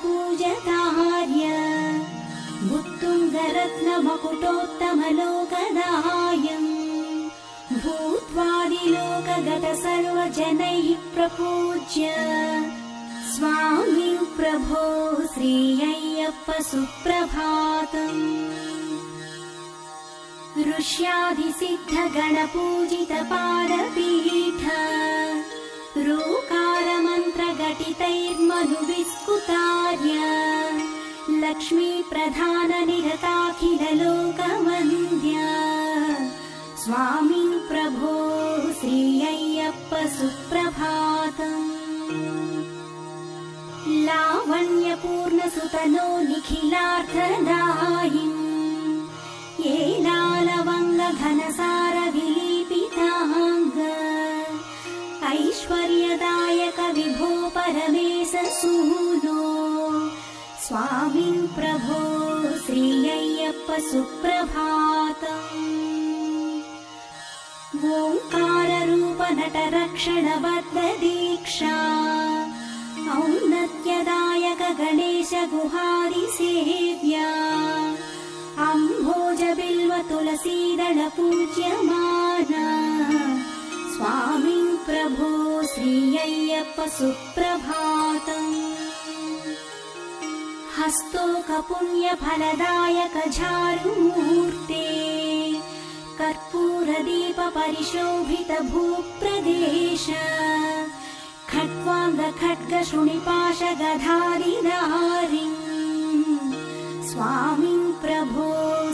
पूजतार्य उत्तुङ्गरत्नमकुटोत्तमलोकदायम् भूत्वादिलोकगत सर्वजनैः प्रपूज्य स्वामी प्रभो श्री अय्यप्प सुप्रभातम्। ऋष्यादिसिद्धगणपूजितपादपीठ रूकारमन्त्रघटितैर्मनुविस्कुतार्य लक्ष्मी प्रधाननिरताखिललोकवन्द्य स्वामी प्रभो श्री अय्यप्प सुप्रभातम्। लावण्यपूर्णसुतनो निखिलार्थदायिन् येनालवङ्गघनसारविलीपिताङ्ग ऐश्वर्यदायक विभो परमेश सूनो स्वामिन् प्रभो श्री अय्यप्प सुप्रभातम्। ओङ्काररूप नटरक्षणबद्ध दीक्षा औन्नत्यदायक गणेश गुहादिसेव्या अम्भोज बिल्व तुलसीदल पूज्यमाना स्वामिन् प्रभो श्री अय्यप्प सुप्रभातम्। हस्तोक पुण्य फलदायक झारुमूर्ते कर्पूरदीप परिशोभित भूप्रदेश खट्वाङ्ग खड्ग शृणिपाश गधारिधारिन् स्वामिन् प्रभो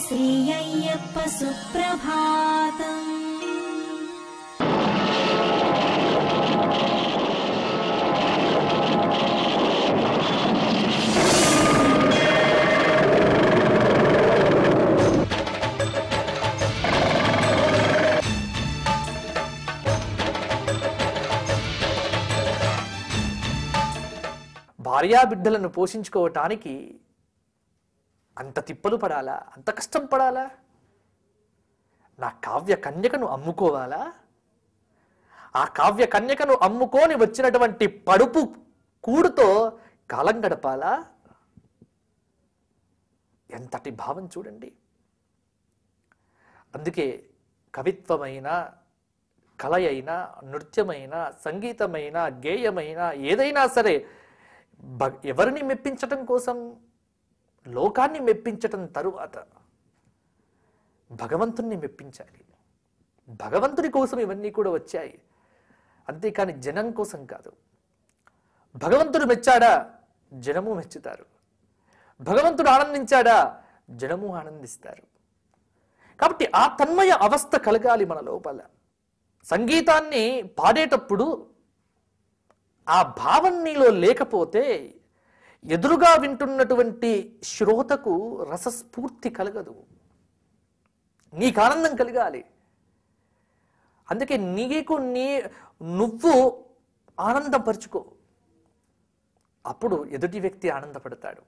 श्री अय्यप्प सुप्रभातम्। భార్యా బిడ్డలను పోషించుకోవటానికి అంత తిప్పలు పడాలా, అంత కష్టం పడాలా? నా కావ్య కన్యకను అమ్ముకోవాలా? ఆ కావ్య కన్యకను అమ్ముకొని వచ్చినటువంటి పడుపు కూడుతో కాలం గడపాలా? ఎంతటి భావం చూడండి. అందుకే కవిత్వమైన, కళ అయినా, నృత్యమైన, సంగీతమైన, గేయమైన ఏదైనా సరే ఎవరిని మెప్పించటం కోసం? లోకాన్ని మెప్పించటం తరువాత భగవంతుణ్ణి మెప్పించాలి. భగవంతుడి కోసం ఇవన్నీ కూడా వచ్చాయి, అంతేకాని జనం కోసం కాదు. భగవంతుడు మెచ్చాడా, జనము మెచ్చుతారు. భగవంతుడు ఆనందించాడా, జనము ఆనందిస్తారు. కాబట్టి ఆ తన్మయ అవస్థ కలగాలి మన లోపల. సంగీతాన్ని పాడేటప్పుడు ఆ భావం నీలో లేకపోతే ఎదురుగా వింటున్నటువంటి శ్రోతకు రసస్ఫూర్తి కలగదు. నీకు ఆనందం కలగాలి. అందుకే నువ్వు ఆనందం పరుచుకో, అప్పుడు ఎదుటి వ్యక్తి ఆనందపడతాడు.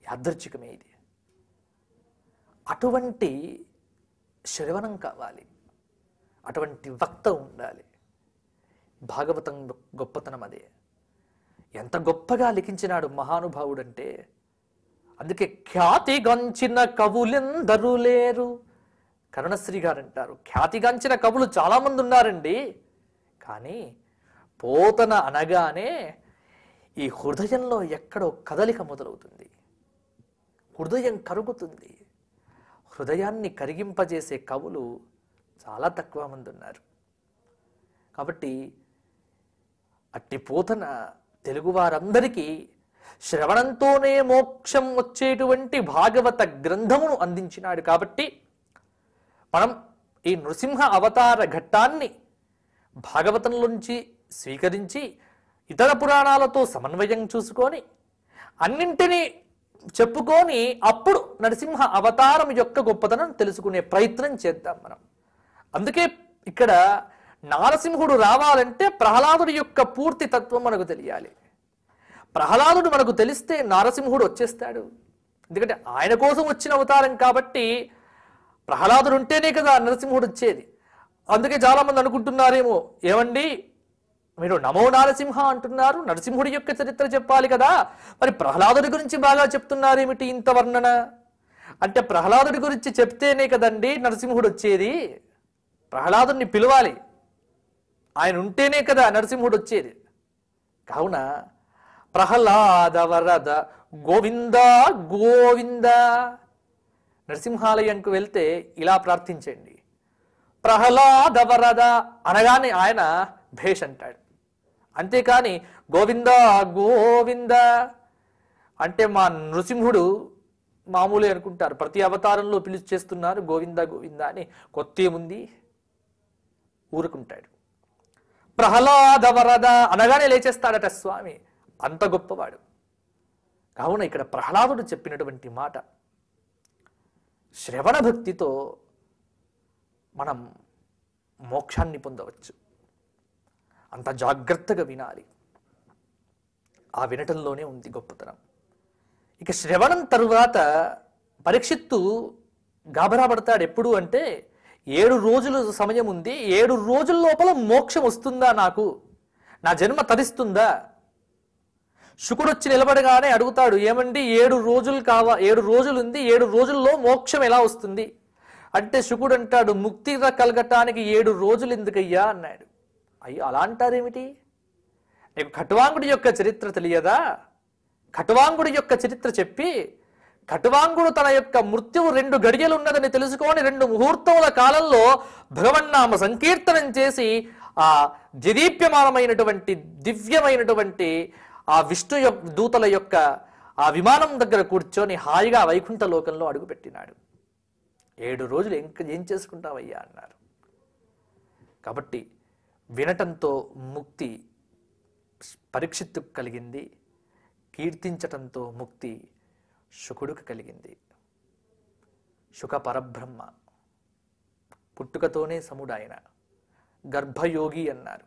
యాదృచ్ఛికమే ఇది. అటువంటి శ్రవణం కావాలి, అటువంటి వక్త ఉండాలి. భాగవతం గొప్పతనం అదే. ఎంత గొప్పగా లిఖించినాడు మహానుభావుడంటే, అందుకే ఖ్యాతిగంచిన కవులెందరూ లేరు. కరుణశ్రీ గారు అంటారు, ఖ్యాతిగంచిన కవులు చాలామంది ఉన్నారండి, కానీ పోతన అనగానే ఈ హృదయంలో ఎక్కడో కదలిక మొదలవుతుంది, హృదయం కరుగుతుంది. హృదయాన్ని కరిగింపజేసే కవులు చాలా తక్కువ మంది ఉన్నారు. కాబట్టి అట్టి పోతన తెలుగువారందరికీ శ్రవణంతోనే మోక్షం వచ్చేటువంటి భాగవత గ్రంథమును అందించినాడు. కాబట్టి మనం ఈ నృసింహ అవతార ఘట్టాన్ని భాగవతంలోంచి స్వీకరించి ఇతర పురాణాలతో సమన్వయం చూసుకొని అన్నింటినీ చెప్పుకొని అప్పుడు నరసింహ అవతారం యొక్క గొప్పతనం తెలుసుకునే ప్రయత్నం చేద్దాం మనం. అందుకే ఇక్కడ నారసింహుడు రావాలంటే ప్రహ్లాదుడి యొక్క పూర్తి తత్వం మనకు తెలియాలి. ప్రహ్లాదుడు మనకు తెలిస్తే నారసింహుడు వచ్చేస్తాడు. ఎందుకంటే ఆయన కోసం వచ్చిన అవతారం కాబట్టి ప్రహ్లాదుడు ఉంటేనే కదా నరసింహుడు వచ్చేది. అందుకే చాలామంది అనుకుంటున్నారేమో, ఏమండి మీరు నమో నారసింహ అంటున్నారు, నరసింహుడి యొక్క చరిత్ర చెప్పాలి కదా, మరి ప్రహ్లాదుడి గురించి బాగా చెప్తున్నారు ఏమిటి ఇంత వర్ణన? అంటే ప్రహ్లాదుడి గురించి చెప్తేనే కదండి నరసింహుడు వచ్చేది. ప్రహ్లాదుడిని పిలవాలి, ఆయన ఉంటేనే కదా నరసింహుడు వచ్చేది. కావున ప్రహ్లాద వరద గోవింద గోవింద. నరసింహాలయంకు వెళ్తే ఇలా ప్రార్థించండి, ప్రహ్లాద వరద అనగానే ఆయన భేష్ అంటాడు. అంతేకాని గోవింద గోవింద అంటే మా నృసింహుడు మామూలే అనుకుంటారు, ప్రతి అవతారంలో పిలిచి చేస్తున్నారు గోవింద గోవింద అని, కొత్త ఏముంది ఊరుకుంటాడు. ప్రహ్లాద వరద అనగానే లేచేస్తాడట స్వామి, అంత గొప్పవాడు. కావున ఇక్కడ ప్రహ్లాదుడు చెప్పినటువంటి మాట శ్రవణ భక్తితో మనం మోక్షాన్ని పొందవచ్చు. అంత జాగ్రత్తగా వినాలి, ఆ వినటంలోనే ఉంది గొప్పతనం. ఇక శ్రవణం తరువాత పరీక్షిత్తు గాబరా పడతాడు. ఎప్పుడు అంటే 7 రోజులు సమయం ఉంది, 7 రోజుల లోపల మోక్షం వస్తుందా, నాకు నా జన్మ తరిస్తుందా? శుకుడు వచ్చి నిలబడగానే అడుగుతాడు, ఏమండి 7 రోజులు 7 రోజులు ఉంది, 7 రోజుల్లో మోక్షం ఎలా వస్తుంది అంటే శుకుడు అంటాడు, ముక్తి కలగటానికి 7 రోజులు ఎందుకయ్యా అన్నాడు. అయ్యో అలా అంటారేమిటి, నీకు ఖట్వాంగుడి యొక్క చరిత్ర తెలియదా? ఖట్వాంగుడి యొక్క చరిత్ర చెప్పి, ఖట్వాంగుడు తన యొక్క మృత్యువు 2 గడియలు ఉన్నదని తెలుసుకొని 2 ముహూర్తముల కాలంలో భగవన్నామ సంకీర్తనం చేసి ఆ జదీప్యమానమైనటువంటి దివ్యమైనటువంటి ఆ విష్ణు దూతల యొక్క ఆ విమానం దగ్గర కూర్చొని హాయిగా వైకుంఠ లోకంలో అడుగుపెట్టినాడు. 7 రోజులు ఏం చేసుకుంటావయ్యా అన్నారు. కాబట్టి వినటంతో ముక్తి పరీక్షిత్తుకు కలిగింది, కీర్తించటంతో ముక్తి శుకుడుకు కలిగింది. శుక పరబ్రహ్మ, పుట్టుకతోనే సముడాయన, గర్భయోగి అన్నారు.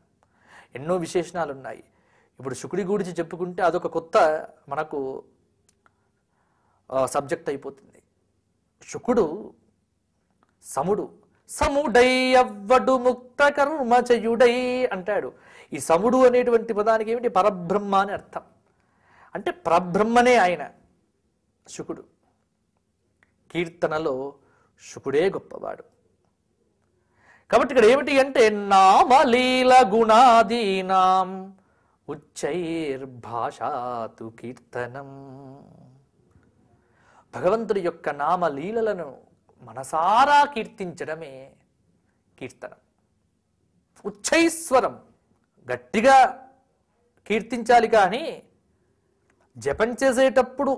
ఎన్నో విశేషణాలు ఉన్నాయి. ఇప్పుడు శుకుడి గురించి చెప్పుకుంటే అదొక కొత్త మనకు సబ్జెక్ట్ అయిపోతుంది. శుకుడు సముడు, సముడై అవ్వడు ముక్త కర్మచయుడై అంటాడు. ఈ సముడు అనేటువంటి పదానికి ఏమిటి, పరబ్రహ్మ అని అర్థం. అంటే పరబ్రహ్మనే ఆయన శుకుడు. కీర్తనలో శుకుడే గొప్పవాడు. కాబట్టి ఇక్కడ ఏమిటి అంటే నామలీల గుణాదీనాం ఉచ్చైర్భాషాతు కీర్తనం. భగవంతుడి యొక్క నామలీలలను మనసారా కీర్తించడమే కీర్తనం. ఉచ్చైస్వరం, గట్టిగా కీర్తించాలి. కానీ జపం చేసేటప్పుడు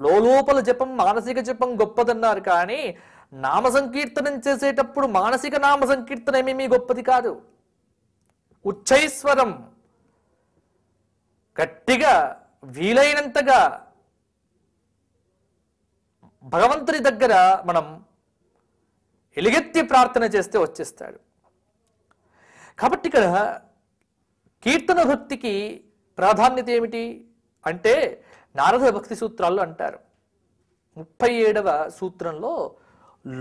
లోపల జపం, మానసిక జపం గొప్పదన్నారు. కానీ నామ సంకీర్తనం చేసేటప్పుడు మానసిక నామ సంకీర్తనం ఏమీ గొప్పది కాదు. ఉచ్చైస్వరం, గట్టిగా వీలైనంతగా భగవంతుని దగ్గర మనం ఎలుగెత్తి ప్రార్థన చేస్తే వచ్చేస్తాడు. కాబట్టి ఇక్కడ కీర్తన భక్తికి ప్రాధాన్యత ఏమిటి అంటే నారద భక్తి సూత్రాల్లో అంటారు. 37వ సూత్రంలో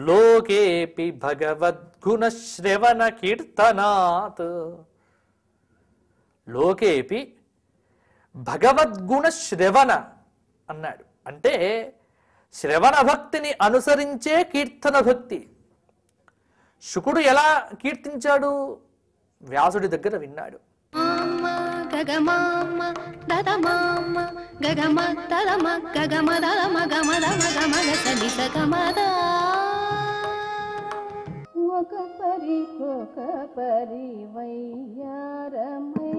లోకేపి భగవద్గుణ శ్రవణ కీర్తనాత్, లోకేపి భగవద్గుణ శ్రవణ అన్నాడు. అంటే శ్రవణ భక్తిని అనుసరించే కీర్తన భక్తి. శుకుడు ఎలా కీర్తించాడు, వ్యాసుడి దగ్గర విన్నాడు. గగమామ దదమామ గగమ దదమ గగమ దదమ గమ దమ గమ గసని సగమద ఒక పరి వయ్యారమై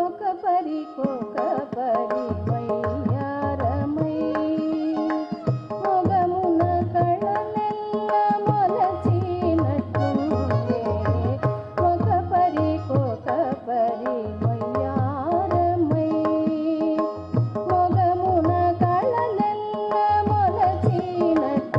ఒక పరి వయ్యారమై మొగమున కళనెల్ల మొలచినట్టుండే ఒక పరి వయ్యారమై మొగమున కళనెల్ల మొలచినట్టుండే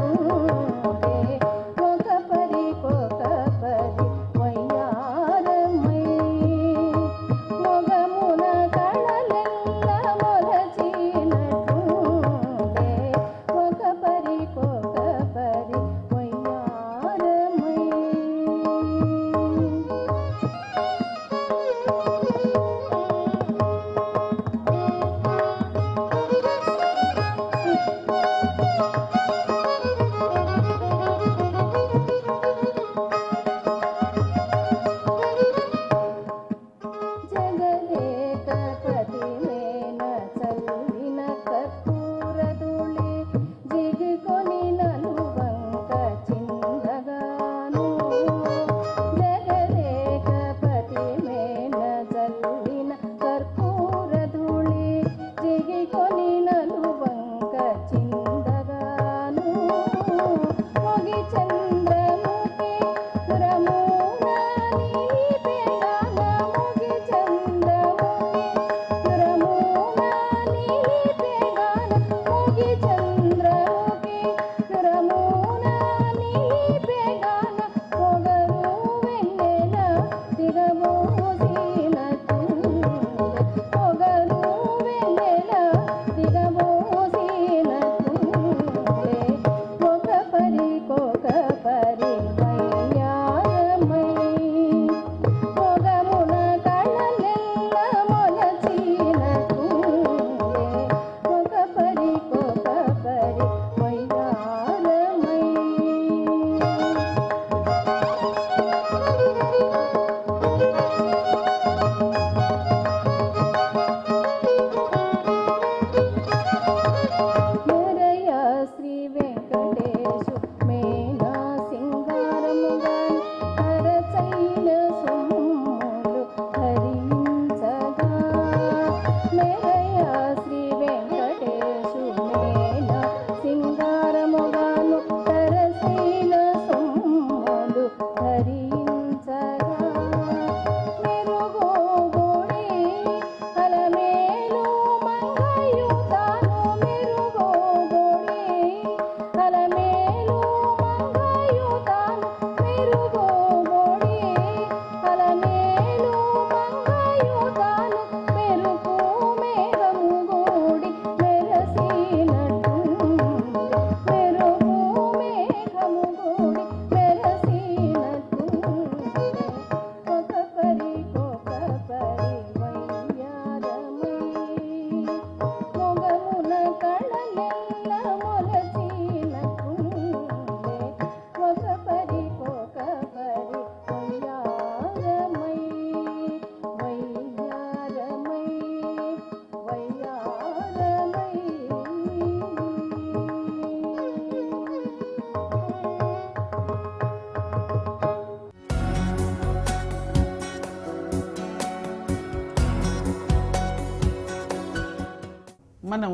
మనం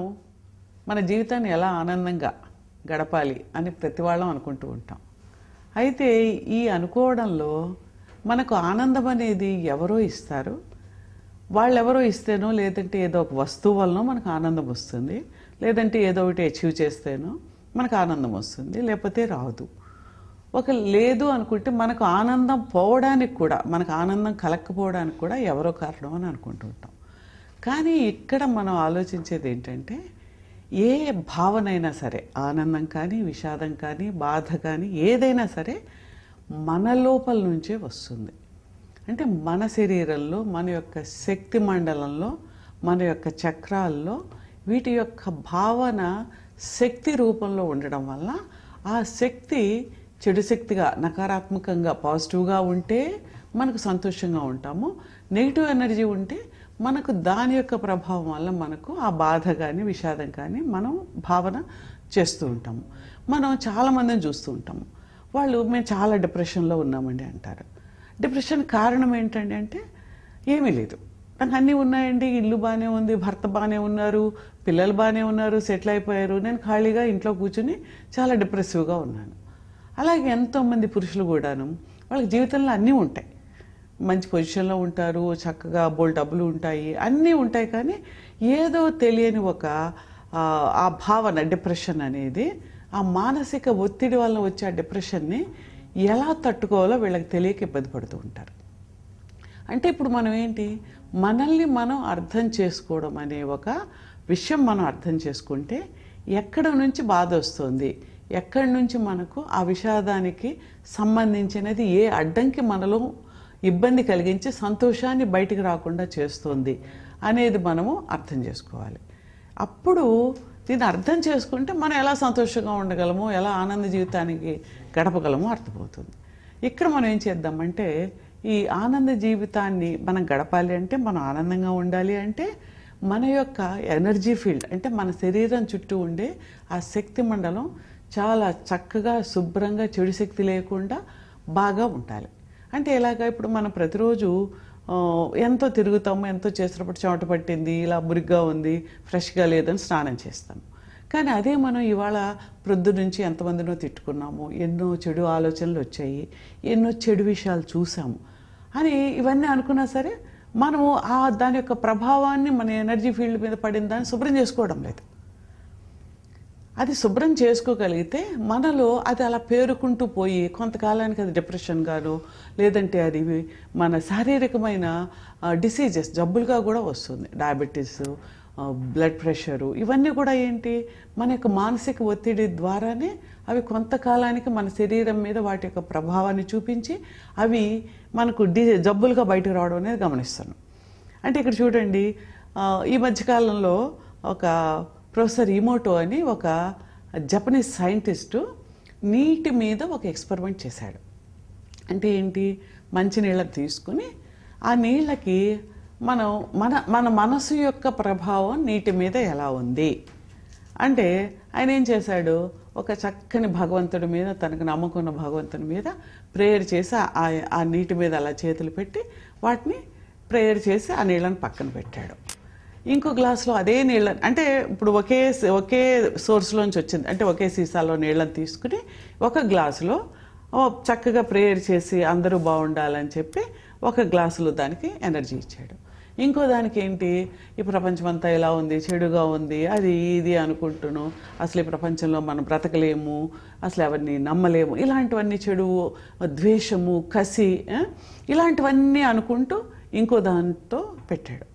మన జీవితాన్ని ఎలా ఆనందంగా గడపాలి అని ప్రతి వాళ్ళం అనుకుంటూ ఉంటాం. అయితే ఈ అనుకోవడంలో మనకు ఆనందం అనేది ఎవరో ఇస్తారు. వాళ్ళెవరో ఇస్తేనో, లేదంటే ఏదో ఒక వస్తువు వలన మనకు ఆనందం వస్తుంది, లేదంటే ఏదో ఒకటి అచీవ్ చేస్తేనో మనకు ఆనందం వస్తుంది, లేకపోతే రాదు. లేదు అనుకుంటే మనకు ఆనందం పోవడానికి కూడా, మనకు ఆనందం కలగకపోవడానికి కూడా ఎవరో కారణం అని అనుకుంటూ ఉంటాం. కానీ ఇక్కడ మనం ఆలోచించేది ఏంటంటే, ఏ భావనైనా సరే, ఆనందం కానీ, విషాదం కానీ, బాధ కానీ, ఏదైనా సరే మన లోపల నుంచే వస్తుంది. అంటే మన శరీరంలో, మన యొక్క శక్తి మండలంలో, మన యొక్క చక్రాల్లో వీటి యొక్క భావన శక్తి రూపంలో ఉండడం వల్ల ఆ శక్తి చెడు శక్తిగా, నకారాత్మకంగా, పాజిటివ్గా ఉంటే మనకు సంతోషంగా ఉంటాము. నెగిటివ్ ఎనర్జీ ఉంటే మనకు దాని యొక్క ప్రభావం వల్ల మనకు ఆ బాధ కానీ, విషాదం కానీ మనం భావన చేస్తూ ఉంటాము. మనం చాలామందిని చూస్తూ ఉంటాము, వాళ్ళు మేము చాలా డిప్రెషన్లో ఉన్నామండి అంటారు. డిప్రెషన్ కారణం ఏంటండి అంటే, ఏమీ లేదు, నాకు అన్నీ ఉన్నాయండి, ఇల్లు బాగానే ఉంది, భర్త బాగానే ఉన్నారు, పిల్లలు బాగానే ఉన్నారు, సెటిల్ అయిపోయారు, నేను ఖాళీగా ఇంట్లో కూర్చుని చాలా డిప్రెసివ్గా ఉన్నాను. అలాగే ఎంతోమంది పురుషులు కూడాను వాళ్ళకి జీవితంలో అన్నీ ఉంటాయి, మంచి పొజిషన్లో ఉంటారు, చక్కగా బోల్ డబ్బులు ఉంటాయి, అన్నీ ఉంటాయి. కానీ ఏదో తెలియని ఒక ఆ భావన, డిప్రెషన్ అనేది, ఆ మానసిక ఒత్తిడి వల్ల వచ్చే ఆ డిప్రెషన్ని ఎలా తట్టుకోవాలో వీళ్ళకి తెలియక ఇబ్బంది పడుతూ ఉంటారు. అంటే ఇప్పుడు మనం ఏంటి, మనల్ని మనం అర్థం చేసుకోవడం అనే ఒక విషయం మనం అర్థం చేసుకుంటే, ఎక్కడ నుంచి బాధ వస్తుంది, ఎక్కడి నుంచి మనకు ఆ విషాదానికి సంబంధించినది ఏ అడ్డంకి మనలో ఇబ్బంది కలిగించి సంతోషాన్ని బయటికి రాకుండా చేస్తుంది అనేది మనము అర్థం చేసుకోవాలి. అప్పుడు దీన్ని అర్థం చేసుకుంటే మనం ఎలా సంతోషంగా ఉండగలమో, ఎలా ఆనంద జీవితానికి గడపగలమో అర్థమవుతుంది. ఇక్కడ మనం ఏం చేద్దామంటే, ఈ ఆనంద జీవితాన్ని మనం గడపాలి అంటే, మనం ఆనందంగా ఉండాలి అంటే, మన యొక్క ఎనర్జీ ఫీల్డ్, అంటే మన శరీరం చుట్టూ ఉండే ఆ శక్తి మండలం చాలా చక్కగా, శుభ్రంగా, చెడు శక్తి లేకుండా బాగా ఉండాలి. అంటే ఎలాగా, ఇప్పుడు మనం ప్రతిరోజు ఎంతో తిరుగుతాము, ఎంతో చేసినప్పుడు చెమట పట్టింది, ఇలా మురిగ్గా ఉంది, ఫ్రెష్గా లేదని స్నానం చేస్తాము. కానీ అదే మనం ఇవాళ ప్రొద్దు నుంచి ఎంతమందినో తిట్టుకున్నాము, ఎన్నో చెడు ఆలోచనలు వచ్చాయి, ఎన్నో చెడు విషయాలు చూసాము అని ఇవన్నీ అనుకున్నా సరే, మనము దాని యొక్క ప్రభావాన్ని మన ఎనర్జీ ఫీల్డ్ మీద పడిన దాన్ని శుభ్రం చేసుకోవడం లేదు. అది శుభ్రం చేసుకోగలిగితే మనలో అది అలా పేరుకుంటూ పోయి కొంతకాలానికి అది డిప్రెషన్ గాను, లేదంటే అది మన శారీరకమైన డిసీజెస్, జబ్బులుగా కూడా వస్తుంది. డయాబెటీస్, బ్లడ్ ప్రెషరు, ఇవన్నీ కూడా ఏంటి, మన యొక్క మానసిక ఒత్తిడి ద్వారానే అవి కొంతకాలానికి మన శరీరం మీద వాటి యొక్క ప్రభావాన్ని చూపించి అవి మనకు జబ్బులుగా బయటకు రావడం అనేది గమనిస్తాను. అంటే ఇక్కడ చూడండి, ఈ మధ్యకాలంలో ఒక ప్రొఫెసర్ ఇమోటో అని ఒక జపనీస్ సైంటిస్టు నీటి మీద ఒక ఎక్స్పెరిమెంట్ చేశాడు. అంటే ఏంటి, మంచినీళ్ళని తీసుకుని ఆ నీళ్ళకి మన మనసు యొక్క ప్రభావం నీటి మీద ఎలా ఉంది అంటే, ఆయన ఏం చేశాడు, ఒక చక్కని భగవంతుడి మీద, తనకు నమ్మకున్న భగవంతుడి మీద ప్రేయర్ చేసి ఆ నీటి మీద అలా చేతులు పెట్టి వాటిని ప్రేయర్ చేసి ఆ నీళ్ళని పక్కన పెట్టాడు. ఇంకో గ్లాసులో అదే నీళ్ళని, అంటే ఇప్పుడు ఒకే సోర్స్లోంచి వచ్చింది, అంటే ఒకే సీసాలో నీళ్ళని తీసుకుని ఒక గ్లాసులో చక్కగా ప్రేయర్ చేసి అందరూ బాగుండాలని చెప్పి ఒక గ్లాసులో దానికి ఎనర్జీ ఇచ్చాడు. ఇంకో దానికి ఏంటి, ఈ ప్రపంచం అంతా ఎలా ఉంది, చెడుగా ఉంది, అది ఇది అనుకుంటున్నాం, అసలు ఈ ప్రపంచంలో మనం బ్రతకలేము, అసలు ఎవరిని నమ్మలేము, ఇలాంటివన్నీ చెడు, ద్వేషము, కసి, ఇలాంటివన్నీ అనుకుంటూ ఇంకో దాంతో పెట్టాడు.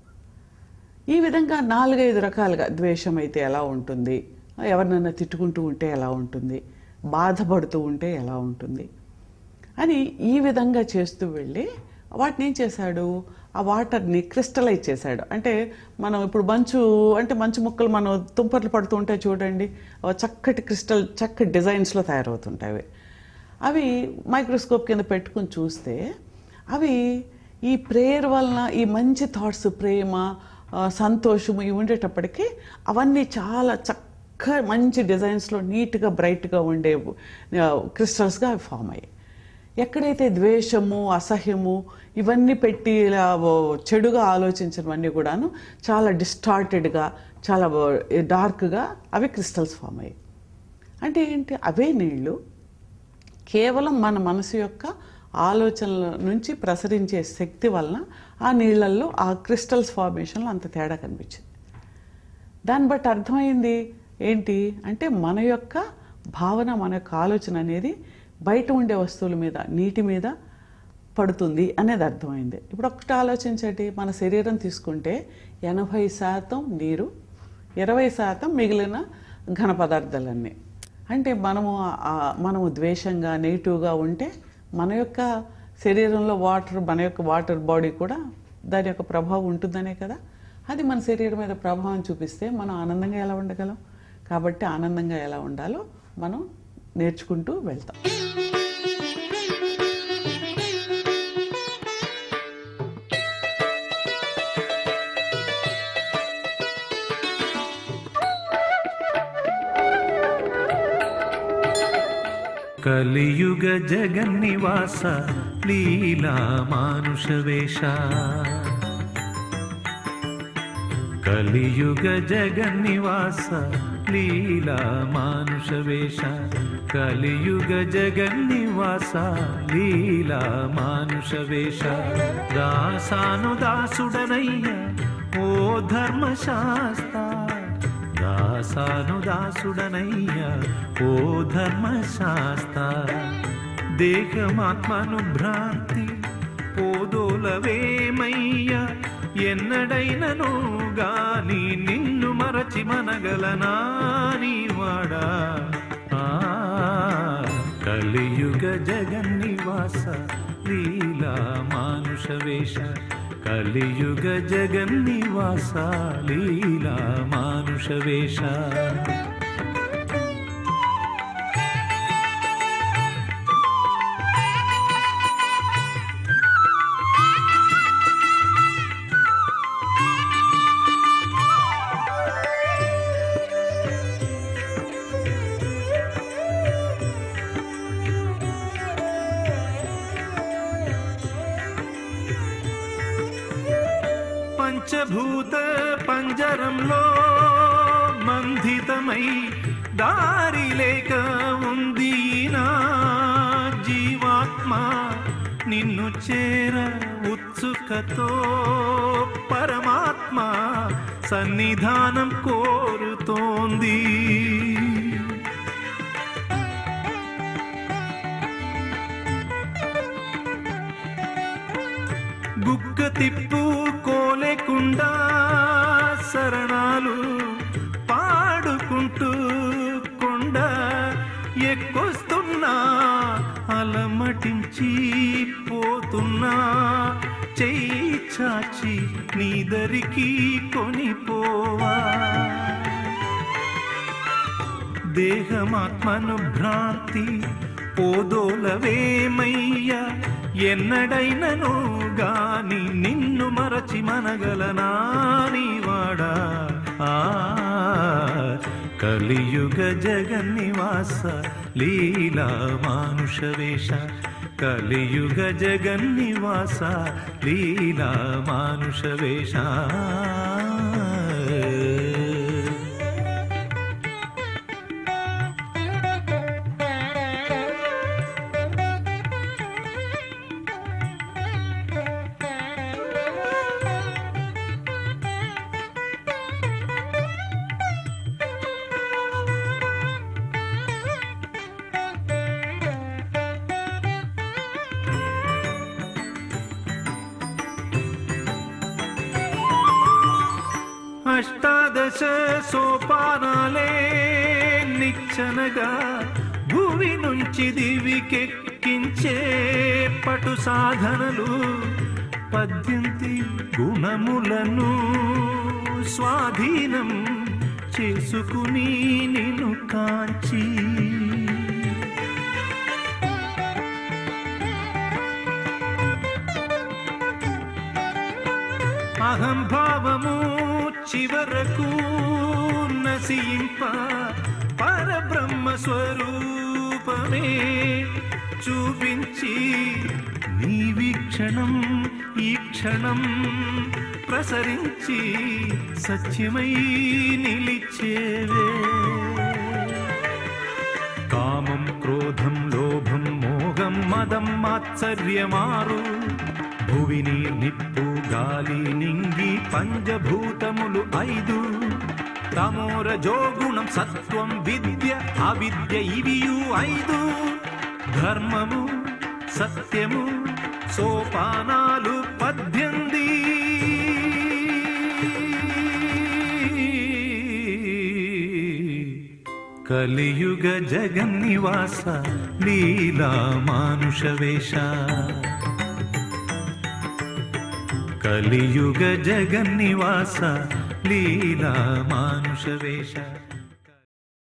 ఈ విధంగా 4-5 రకాలుగా, ద్వేషం అయితే ఎలా ఉంటుంది, ఎవరినైనా తిట్టుకుంటూ ఉంటే ఎలా ఉంటుంది, బాధపడుతూ ఉంటే ఎలా ఉంటుంది అని ఈ విధంగా చేస్తూ వెళ్ళి వాటిని ఏం చేశాడు, ఆ వాటర్ని క్రిస్టలైజ్ చేశాడు. అంటే మనం ఇప్పుడు మంచు ముక్కలు మనం తుంపర్లు పడుతూ ఉంటాయి చూడండి, చక్కటి చక్కటి డిజైన్స్లో తయారవుతుంటాయి. అవి మైక్రోస్కోప్ కింద పెట్టుకుని చూస్తే అవి ఈ ప్రేయర్ వలన ఈ మంచి థాట్స్, ప్రేమ, సంతోషము ఇవి ఉండేటప్పటికీ అవన్నీ చాలా మంచి డిజైన్స్లో నీట్గా, బ్రైట్గా ఉండే క్రిస్టల్స్గా అవి ఫామ్ అయ్యాయి. ఎక్కడైతే ద్వేషము, అసహ్యము ఇవన్నీ పెట్టి ఇలా చెడుగా ఆలోచించినవన్నీ కూడాను చాలా డిస్టార్టెడ్గా, చాలా డార్క్గా అవి క్రిస్టల్స్ ఫామ్ అయ్యాయి. అంటే ఏంటి, అవే నీళ్లు కేవలం మన మనసు యొక్క ఆలోచనల నుంచి ప్రసరించే శక్తి వలన ఆ నీళ్లల్లో ఆ క్రిస్టల్స్ ఫార్మేషన్లో అంత తేడా కనిపించింది. దాన్ని బట్టి అర్థమైంది ఏంటి అంటే మన యొక్క భావన, మన యొక్క ఆలోచన అనేది బయట ఉండే వస్తువుల మీద, నీటి మీద పడుతుంది అనేది అర్థమైంది. ఇప్పుడు ఒకటి ఆలోచించండి, మన శరీరం తీసుకుంటే 80% నీరు, 20% మిగిలిన ఘన పదార్థాలన్నీ. అంటే మనము ద్వేషంగా, నెగిటివ్గా ఉంటే మన యొక్క శరీరంలో మన యొక్క వాటర్ బాడీ కూడా దాని యొక్క ప్రభావం ఉంటుందనే కదా. అది మన శరీరం మీద ప్రభావం చూపిస్తే మనం ఆనందంగా ఎలా ఉండగలం? కాబట్టి ఆనందంగా ఎలా ఉండాలో మనం నేర్చుకుంటూ వెళ్తాం. కలియుగ జగన్నివాస లీలా మానుష వేష, కలియుగ జగన్నివాస లీలా మానుష వేష, కలియుగ జగన్నివాస లీలా మానుష వేష. దాసాను దాసుడనయ్య ఓ ధర్మశాస్త్ర, దాసాను దాసుడనయ్య ఓ ధర్మశాస్త్ర. దేహమాత్మను భ్రాంతి పోదోలవేమయ్య, ఎన్నడైనను గాని నిన్ను మరచి మనగలనా నీవాడా. కలియుగ జగన్నివాస లీలా మానుష వేష, కలియుగ జగన్నివాస లీలా మానుష వేష. పంచభూత పంజరంలో బంధితమై దారి లేక ఉంది నా జీవాత్మ, నిన్ను చేర ఉత్సుకతో పరమాత్మ సన్నిధానం కోరుతోంది. గుక్క తిప్పు కోలేకుండా శరణాలు పాడుకుంటూ కొండ ఎక్కొస్తున్నా, అలమటించి పోతున్నా, చెయ్యి చాచి నీ దరికి కొనిపోవా. దేహమాత్మను భ్రాంతి పోదోలవేమయ్య, ఎన్నడైనను గాని నిన్ను మరచి మనగలనా నీవాడా. కలియుగ జగన్నివాస లీలా మానుష వేష, కలియుగ జగన్నివాస లీలా మానుష వేష. అష్టాదశ సోపానాలే నిచ్చనగా భూమి నుంచి దివికెక్కించే పటు సాధనలు, 18 గుణములను స్వాధీనం చేసుకుని నిన్ను కాంచి, అహంభావము చివరకు నశింప పరబ్రహ్మ స్వరూపమే చూపించి, నీ వీక్షణం ఈ క్షణం ప్రసరించి సత్యమై నిలిచేవే. కామం క్రోధం లోభం మోహం మదం మాత్సర్యమారు భువిని నిప్పు గాలి నింగి పంచభూతములు 5 తమోరజోగుణం సత్వం విద్య అవిద్య ఇవియు 5 ధర్మము సత్యము సోపానాలు 18 కలియుగ జగన్నివాస లీలా మానుష వేష. కలియుగ జగన్నివాస లీలా మానుష వేష.